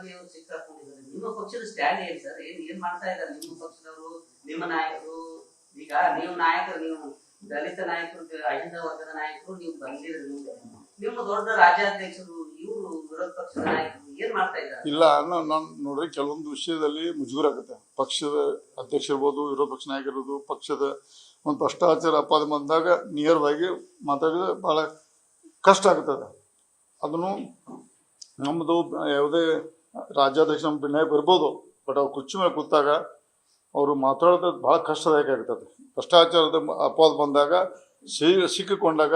ನೀವು ಸಿಕ್ಕಾಕೊಂಡಿದ್ದಾರೆ. ನಿಮ್ಮ ಪಕ್ಷದ ಸ್ಟ್ಯಾಂಡ್ ಏನ್ ಸರ್? ಏನ್ ಮಾಡ್ತಾ ಇದ್ದಾರೆ ನಿಮ್ಮ ಪಕ್ಷದವರು, ನಿಮ್ಮ ನಾಯಕರು? ಈಗ ನೀವು ನಾಯಕರು, ನೀವು ದಲಿತ ನಾಯಕರು, ಅಹಿಂದ ವರ್ಗದ ನಾಯಕರು, ನೀವು ಬಂದಿದ್ರಿ. ನಿಮ್ಮ ದೊಡ್ಡ ರಾಜ್ಯಾಧ್ಯಕ್ಷರು ಇವರು ವಿರೋಧ ಪಕ್ಷದ ನಾಯಕರು ಏನ್ ಮಾಡ್ತಾ ಇದ್ದಾರೆ? ಇಲ್ಲ, ನಾನು ನೋಡ್ರಿ, ಕೆಲವೊಂದು ವಿಷಯದಲ್ಲಿ ಮುಜುಗರ ಆಗುತ್ತೆ. ಪಕ್ಷದ ಅಧ್ಯಕ್ಷ ಇರ್ಬೋದು, ವಿರೋಧ ಪಕ್ಷ ನಾಯಕ ಇರ್ಬೋದು, ಪಕ್ಷದ ಒಂದು ಭ್ರಷ್ಟಾಚಾರ ಅಪಾದ ಬಂದಾಗ ನೇರವಾಗಿ ಮಾತಾಡಿದ್ರೆ ಬಹಳ ಕಷ್ಟ ಆಗ್ತದೆ. ಅದನ್ನು ನಮ್ಮದು ಯಾವುದೇ ರಾಜ್ಯಾಧ್ಯಕ್ಷ ನಮ್ಮ ಭಿನ್ನಾಯ ಬರ್ಬೋದು, ಬಟ್ ಅವ್ರು ಕುರ್ಚಿ ಮೇಲೆ ಕೂತಾಗ ಅವರು ಮಾತಾಡೋದು ಭಾಳ ಕಷ್ಟದಾಯಕ ಆಗ್ತದೆ. ಭ್ರಷ್ಟಾಚಾರದ ಅಪವಾದ ಬಂದಾಗ, ಸಿಕ್ಕಿಕೊಂಡಾಗ,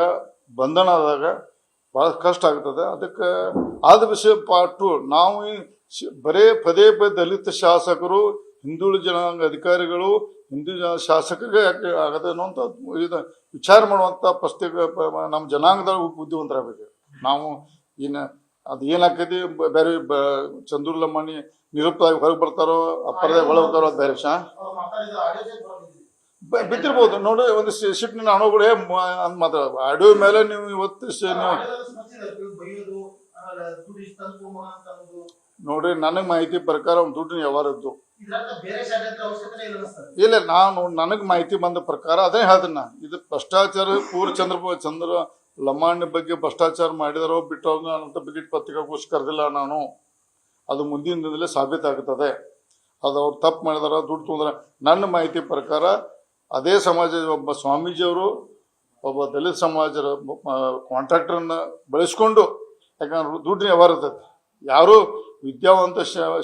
ಬಂಧನ ಆದಾಗ ಭಾಳ ಕಷ್ಟ ಆಗ್ತದೆ. ಅದಕ್ಕೆ ಆದ ವಿಷಯ ಪಾರ್ಟ್ 2 ನಾವು ಬರೇ ಪದೇ ಪದೇ ದಲಿತ ಶಾಸಕರು, ಹಿಂದುಳಿದ ಜನಾಂಗ ಅಧಿಕಾರಿಗಳು, ಹಿಂದೂ ಶಾಸಕರಿಗೆ ಯಾಕೆ ಆಗತ್ತೆ ಅನ್ನೋಂಥ ಇದು ವಿಚಾರ ಮಾಡುವಂಥ ನಮ್ಮ ಜನಾಂಗದಾಗ ಬುದ್ಧಿವಂತರಾಗಬೇಕು ನಾವು. ಇನ್ನು ಅದು ಏನಾಗ್ತೈತಿ, ಬೇರೆ ಚಂದ್ರು ಲಮ್ಮಣಿ ನಿರುಕ್ತವಾಗಿ ಹೊರಗೆ ಬರ್ತಾರೋ, ಅಪ್ಪರದಾಗ ಒಳಗೆ ಬರ್ತಾರೋ, ಅದು ಬೇರೆ ವಿಷಯ ಬಿದ್ದಿರ್ಬೋದು. ನೋಡಿ, ಒಂದು ಶಿಫ್ಟ್ನ ಅಣುಗಳೇ ಅಂತ ಮಾತಾಡೋದು ಆಡಿಯೋ ಮೇಲೆ ನೀವು ಇವತ್ತು ನೋಡ್ರಿ, ನನಗೆ ಮಾಹಿತಿ ಪ್ರಕಾರ ಒಂದು ದುಡ್ಡಿನ ವ್ಯವಹಾರ ಇದ್ದು ಇಲ್ಲ. ನನಗೆ ಮಾಹಿತಿ ಬಂದ ಪ್ರಕಾರ ಅದೇ ಹೇಳ್ತೀನಿ. ಇದು ಭ್ರಷ್ಟಾಚಾರ ಚಂದ್ರ ಲಮಾಣಿ ಬಗ್ಗೆ ಭ್ರಷ್ಟಾಚಾರ ಮಾಡಿದಾರೋ ಬಿಟ್ಟೋ ಅಂತ ಬಗ್ಗೆ ಪತ್ರಿಕಾಗೋಷ್ಠಿ ಕರೆದಿಲ್ಲ ನಾನು. ಅದು ಮುಂದಿನ ದಿನದಲ್ಲೇ ಸಾಬೀತಾಗುತ್ತದೆ. ಅದು ಅವ್ರು ತಪ್ಪು ಮಾಡಿದಾರ, ದುಡ್ಡು ತೊಂದ್ರೆ. ನನ್ನ ಮಾಹಿತಿ ಪ್ರಕಾರ ಅದೇ ಸಮಾಜದ ಒಬ್ಬ ಸ್ವಾಮೀಜಿಯವರು ಒಬ್ಬ ದಲಿತ ಸಮಾಜದ ಕಾಂಟ್ರಾಕ್ಟರನ್ನ ಬಳಸ್ಕೊಂಡು, ಯಾಕಂದ್ರೆ ದುಡ್ಡಿನ ವ್ಯವಹಾರ ಇರ್ತೈತೆ. ಯಾರು ವಿದ್ಯಾವಂತ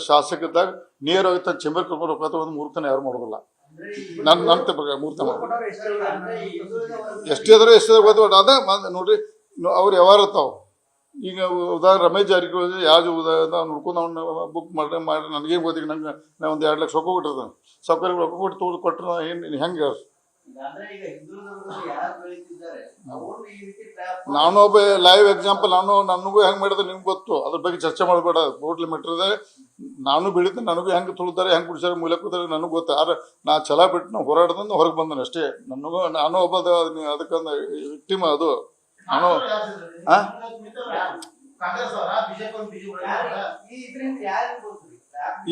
ಶಾಸಕದಾಗ ನೇರವಾಗಿ ತನ್ನ ಚೆಂಬರ್ ಕರ್ಕೊಂಡು ಹೋಗ್ತಾ ಒಂದು ಮೂರ್ತನ ಯಾರು ಮಾಡೋದಿಲ್ಲ. ನನ್ನ ಪ್ರಕಾರ ಮೂರ್ತನ ಎಷ್ಟಿದ್ರೆ ಗೊತ್ತು. ಅದೇ ನೋಡ್ರಿ, ಅವ್ರು ವ್ಯವಹಾರ ಇರ್ತಾವ. ಈಗ ಉದಾಹರಣೆ ರಮೇಶ್ ಜಾರಕಿಹೊಳಿ ಯಾವ್ದು ನೋಡ್ಕೊಂಡು ಅವ್ನ ಬುಕ್ ಮಾಡಿ ನನಗೇನು ಗೊತ್ತಿಗೆ, ನಂಗೆ ನಾ ಒಂದು 2 ಲಕ್ಷ ರೊಕ್ಕ ಕೊಟ್ಟಿರ್ತಾನೆ. ಸೌಕರ್ಯ ರೊಕ್ಕ ಕೊಟ್ಟು ಕೊಟ್ಟರೆ ಏನು ಹೆಂಗೆ? ನಾನು ಒಬ್ಬ ಲೈವ್ ಎಕ್ಸಾಂಪಲ್. ನನಗೂ ಹೆಂಗೆ ಮಾಡಿದ್ರೆ ನಿಮ್ಗೆ ಗೊತ್ತು. ಅದ್ರ ಬಗ್ಗೆ ಚರ್ಚೆ ಮಾಡಬೇಡ. ರೋಡ್ಲಿ ಮೆಟ್ರಿದೆ ನಾನು ಬೆಳೀತೆ, ನನಗೂ ಹೆಂಗೆ ತುಳಿತಾರೆ, ಹೆಂಗೆ ಕುಡಿಸಾರೆ, ಮೂಲೆ ಕೂತಾರೆ ನನಗೂ ಗೊತ್ತು. ಆದ್ರೆ ನಾ ಛಲ ಬಿಟ್ಟು ನಾವು ಹೋರಾಟದಿಂದ ಹೊರಗೆ ಬಂದನು ಅಷ್ಟೇ. ನಾನು ಒಬ್ಬ ಅದಕ್ಕೊಂದು ವಿಕ್ಟಿಮ್. ಅದು ನಾನು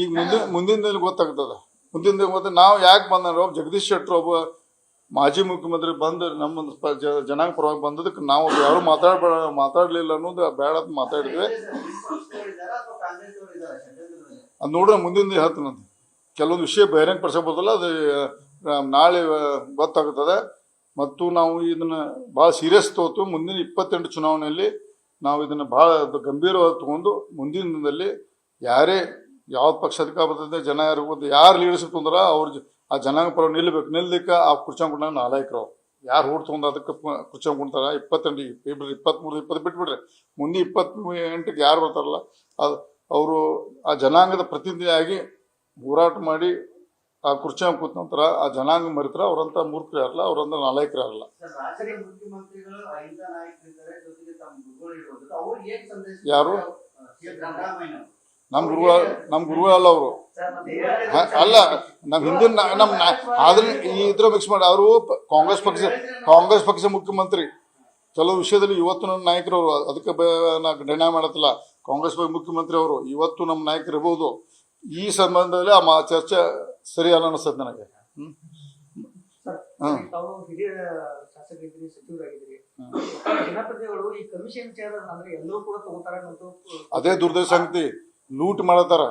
ಈಗ ಮುಂದಿನ ದಿನ ಗೊತ್ತಾಗ್ತದೆ. ಮುಂದಿನ ದಿನ ಗೊತ್ತ ನಾವು ಯಾಕೆ ಬಂದ. ಜಗದೀಶ್ ಶೆಟ್ಟರ್ ಒಬ್ಬ ಮಾಜಿ ಮುಖ್ಯಮಂತ್ರಿ ಬಂದು ನಮ್ಮ ಜನಾಂಗ ಪರವಾಗಿ ಬಂದದಕ್ಕೆ ನಾವು ಯಾರು ಮಾತಾಡಲಿಲ್ಲ ಅನ್ನೋದು ಬೇಡ ಅಂತ ಮಾತಾಡಿದ್ವಿ. ಅದು ನೋಡ್ರೆ ಮುಂದಿನ ದಿನ ಹೇಳ್ತೀನಂತ. ಕೆಲವೊಂದು ವಿಷಯ ಬಹಿರಂಗ ಪಡಿಸಬೋದಲ್ಲ, ಅದು ನಾಳೆ ಗೊತ್ತಾಗುತ್ತದೆ. ಮತ್ತು ನಾವು ಇದನ್ನು ಭಾಳ ಸೀರಿಯಸ್ ತಗೋತು. ಮುಂದಿನ 28 ಚುನಾವಣೆಯಲ್ಲಿ ನಾವು ಇದನ್ನು ಭಾಳ ಗಂಭೀರವಾಗಿ ತಗೊಂಡು ಮುಂದಿನ ದಿನದಲ್ಲಿ ಯಾರೇ ಯಾವ ಪಕ್ಷ ಅಧಿಕಾರ ಬರ್ತದೆ, ಜನ ಯಾರು ಲೀಡರ್ಶಿಪ್ ತೊಂದ್ರೆ ಅವ್ರು ಆ ಜನಾಂಗ ಪರ ನಿಲ್ಲಬೇಕು. ನಿಲ್ಲಲಿಕ್ಕೆ ಆ ಕುರ್ಚಂಕೊಂಡ ನಾಲಾಯಕರು ಯಾರು ಓಟ್ ತೊಗೊಂಡು ಅದಕ್ಕೆ ಕುರ್ಚಂಕೊಂಡ್ತಾರ. 28 ಏಪ್ರಿಲ್ 23 20 ಬಿಟ್ಬಿಡ್ರಿ. ಮುಂದೆ 28ಕ್ಕೆ ಯಾರು ಬರ್ತಾರಲ್ಲ ಅದು ಅವರು ಆ ಜನಾಂಗದ ಪ್ರತಿನಿಧಿಯಾಗಿ ಹೋರಾಟ ಮಾಡಿ ಆ ಕುರ್ಚಿ ಕೂತ ನಂತರ ಆ ಜನಾಂಗ ಮರಿತರ ಅವರಂತ ಮೂರ್ಖರು ಯಾರಲ್ಲ, ಅವರಂತ ನಾಲಾಯಕರು ಯಾರಲ್ಲ. ಯಾರು ನಮ್ಮ ಗುರುಗಳಲ್ಲ ಅವರು. ಅಲ್ಲ, ನಮ್ಮ ಹಿಂದಿನ ಆದ್ರೆ ಇದ್ರ ಮಿಕ್ಸ್ ಮಾಡಿ ಅವರು ಕಾಂಗ್ರೆಸ್ ಪಕ್ಷ ಮುಖ್ಯಮಂತ್ರಿ. ಕೆಲವು ವಿಷಯದಲ್ಲಿ ಇವತ್ತು ನನ್ನ ನಾಯಕರು ಅವರು. ಅದಕ್ಕೆ ನಾ ನಿರ್ಣಯ ಮಾಡತ್ತಿಲ್ಲ. ಕಾಂಗ್ರೆಸ್ ಪಕ್ಷ ಮುಖ್ಯಮಂತ್ರಿ ಅವರು ಇವತ್ತು ನಮ್ಮ ನಾಯಕರು ಇರ್ಬೋದು. ಈ ಸಂಬಂಧದಲ್ಲಿ ಆ ಚರ್ಚೆ ಸರಿಯಲ್ಲ ಅನಿಸ್ತದೆ ನನಗೆ. ಅದೇ ದುರ್ದೈವ ಸಂಗತಿ. ಲೂಟ್ ಮಾಡತಾರ.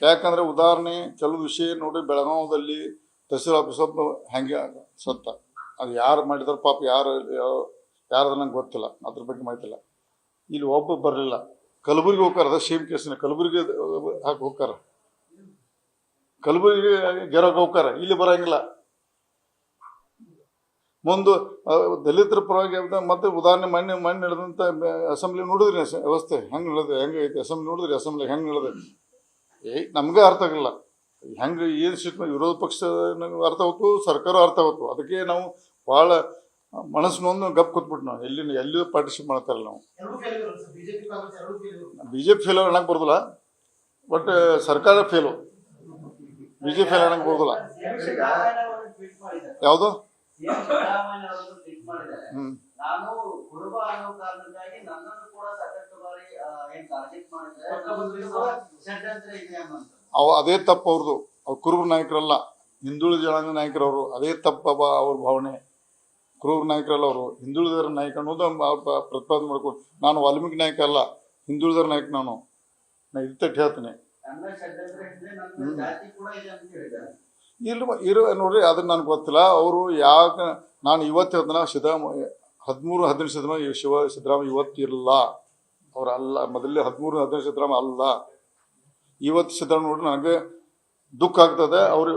ಯಾಕಂದ್ರೆ ಉದಾಹರಣೆ ಕೆಲವು ವಿಷಯ ನೋಡಿ, ಬೆಳಗಾವದಲ್ಲಿ ತಹಸೀಲ್ ಆಫೀಸ್ ಒಬ್ಬ ಹೆಂಗೆ ಸತ್ತ. ಅದು ಯಾರು ಮಾಡಿದಾರ ಪಾಪ, ಯಾರದ ನಂಗೆ ಗೊತ್ತಿಲ್ಲ, ಅದ್ರ ಬಗ್ಗೆ ಮಾಹಿತಿಲ್ಲ. ಇಲ್ಲಿ ಒಬ್ಬ ಬರಲಿಲ್ಲ. ಕಲಬುರ್ಗಿ ಹೋಗ್ತಾರ, ಅದ ಸೇಮ್ ಕೇಸಿನ ಕಲಬುರ್ಗಿ ಹಾಕಿ ಹೋಗ್ತಾರ. ಕಲಬುರ್ಗಿ ಗೆರೋಕೆ ಹೋಗ್ತಾರ, ಇಲ್ಲಿ ಬರೋಂಗಿಲ್ಲ. ಮುಂದೆ ದಲಿತರ ಪರವಾಗಿ ಮತ್ತೆ ಉದಾಹರಣೆ ಮಣ್ಣು ನಡೆದಂಥ ಅಸೆಂಬ್ಲಿ ನೋಡಿದ್ರಿ ವ್ಯವಸ್ಥೆ ಹೆಂಗೆ ಐತಿ. ಅಸೆಂಬ್ಲಿ ನೋಡಿದ್ರಿ, ಅಸೆಂಬ್ಲಿ ಹೆಂಗೆ ನಡೆದ ನಮ್ಗೆ ಅರ್ಥ ಆಗಿಲ್ಲ. ಹೆಂಗೆ ಏನು ಸಿಟ್ಟು ವಿರೋಧ ಪಕ್ಷ ಅರ್ಥ ಹೋಗ್ತು, ಸರ್ಕಾರ ಅರ್ಥ ಹೋಗ್ತು. ಅದಕ್ಕೆ ನಾವು ಭಾಳ ಮನಸ್ಸಿನೊಂದು ಗಪ್ ಕೂತ್ಬಿಟ್ಟು ನಾವು ಎಲ್ಲಿ ಪಾರ್ಟಿಸಿಪೇಟ್ ಮಾಡ್ತಾರಲ್ಲ. ನಾವು BJP ಫೇಲ್ ಅನ್ನಕ್ಕೆ ಬರೋದಿಲ್ಲ, ಬಟ್ ಸರ್ಕಾರ ಫೇಲು. BJP ಫೇಲ್ ಅನ್ನಕ್ಕೆ ಬರೋದಿಲ್ಲ. ಯಾವುದು ನಾನು ಕುರುಬ ಅನ್ನೋ ಕಾರಣಕ್ಕಾಗಿ ನನ್ನನ್ನು ಕೂಡ ಸಾಕಷ್ಟು ಬಾರಿ ಏನ್ ಟಾರ್ಗೆಟ್ ಮಾಡಿದ್ರೆ ಷಡ್ಯಂತ್ರ ಇದೆ ಅನ್ನೋದು ಅದೇ ತಪ್ಪು ಅವ್ರದ್ದು. ಅವ್ರು ಕುರುಬ ನಾಯಕರಲ್ಲ, ಹಿಂದುಳಿದ ಜನಾಂಗ ನಾಯಕರವರು. ಅದೇ ತಪ್ಪ ಅವ್ರ ಭಾವನೆ. ಕುರುಬ ನಾಯಕರಲ್ಲ ಅವರು, ಹಿಂದುಳಿದರ ನಾಯಕ ಅನ್ನೋದು ಪ್ರತಿಪಾದನೆ ಮಾಡ್ಕೊಂಡು. ನಾನು ವಾಲ್ಮೀಕಿ ನಾಯಕ ಅಲ್ಲ, ಹಿಂದುಳಿದರ ನಾಯಕ. ನಾನು ಇರ್ತಟ್ಟು ಹೇಳ್ತೇನೆ. ಇರೋ ನೋಡ್ರಿ, ಅದನ್ನ ನನಗೆ ಗೊತ್ತಿಲ್ಲ. ಅವರು ಯಾಕೆ ನಾನು ಇವತ್ತು ಹೇಳ್ತಾನ 13-15 ಸಿದ್ದರಾಮಯ್ಯ ಇವತ್ತು ಇರಲ್ಲ. ಅವ್ರು ಅಲ್ಲ, ಮೊದಲೇ 13-15 ಸಿದ್ದರಾಮಯ್ಯ ಅಲ್ಲ. ಇವತ್ತು ಸಿದ್ದರಾಮಯ್ಯ ನೋಡ್ರಿ ನನಗೆ ದುಃಖ ಆಗ್ತದೆ. ಅವರು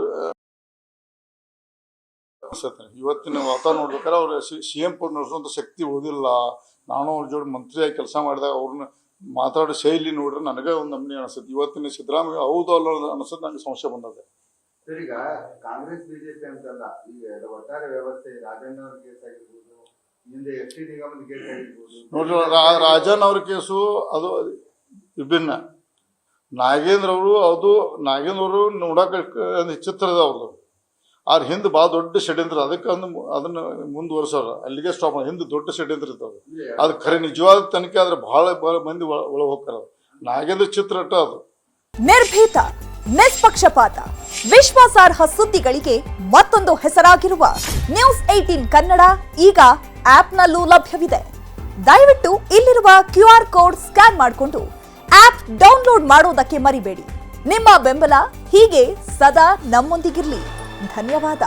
ಇವತ್ತಿನ ವಾತಾವರಣ ನೋಡ್ಬೇಕಾದ್ರೆ ಅವ್ರ CM ಪದ ನಡೆಸುವಂಥ ಶಕ್ತಿ ಓದಿಲ್ಲ. ನಾನು ಅವ್ರ ಜೋಡಿ ಮಂತ್ರಿಯಾಗಿ ಕೆಲಸ ಮಾಡಿದಾಗ ಅವ್ರನ್ನ ಮಾತಾಡೋ ಶೈಲಿ ನೋಡ್ರಿ ನನಗೆ ಒಂದು ನಮ್ನಿ ಅನಿಸುತ್ತೆ. ಇವತ್ತಿನ ಸಿದ್ದರಾಮಯ್ಯ ಹೌದು ಅಲ್ಲ ಅನಿಸುತ್ತೆ, ನನಗೆ ಸಂಶಯ ಬಂದದೆ. ಸರ್, ಈಗ ಕಾಂಗ್ರೆಸ್ ಬಿಜೆಪಿ ಅಂತಲ್ಲ, ಈಗ ಒಟ್ಟಾರೆ ವ್ಯವಸ್ಥೆ ರಾಜಣ್ಣ ಅವ್ರ ಕೇಸ್ ಆಗಿರ್ಬೋದು, ಹಿಂದೆ FT ನಿಗಮದ ಕೇಸ್ ಆಗಿರ್ಬೋದು. ನೋಡ್ರಿ, ರಾಜನ್ ಅವ್ರ ಕೇಸು ಅದು ವಿಭಿನ್ನ. ನಾಗೇಂದ್ರ ಅವರು ನೋಡಕ್ಕೆ ಚಿತ್ರದ ಅವ್ರದ್ದು. ಆರ್ ಹಿಂದೆ ಭಾಳ ದೊಡ್ಡ ಷಡ್ಯಂತ್ರ. ಅದಕ್ಕೆ ಅದನ್ನ ಮುಂದುವರ್ಸೋರು, ಅಲ್ಲಿಗೆ ಸ್ಟಾಪ್ ಮಾಡಿ. ಹಿಂದೆ ದೊಡ್ಡ ಷಡ್ಯಂತ್ರ ಇರ್ತದೆ. ಅದು ಖರೆ ನಿಜವಾದ ತನಿಖೆ ಆದ್ರೆ ಬಹಳ ಮಂದಿ ಒಳಗೆ ಹೋಗ್ತಾರೆ. ನಾಗೇಂದ್ರ ಚಿತ್ರ ಅಟ್ಟ ಅದು. ನಿರ್ಭೀತ, ನಿಷ್ಪಕ್ಷಪಾತ, ವಿಶ್ವಾಸಾರ್ಹ ಸುದ್ದಿಗಳಿಗೆ ಮತ್ತೊಂದು ಹೆಸರಾಗಿರುವ ನ್ಯೂಸ್ 18 ಕನ್ನಡ ಈಗ ಆಪ್ನಲ್ಲೂ ಲಭ್ಯವಿದೆ. ದಯವಿಟ್ಟು ಇಲ್ಲಿರುವ QR ಕೋಡ್ ಸ್ಕ್ಯಾನ್ ಮಾಡಿಕೊಂಡು ಆಪ್ ಡೌನ್ಲೋಡ್ ಮಾಡೋದಕ್ಕೆ ಮರಿಬೇಡಿ. ನಿಮ್ಮ ಬೆಂಬಲ ಹೀಗೆ ಸದಾ ನಮ್ಮೊಂದಿಗಿರಲಿ. ಧನ್ಯವಾದ.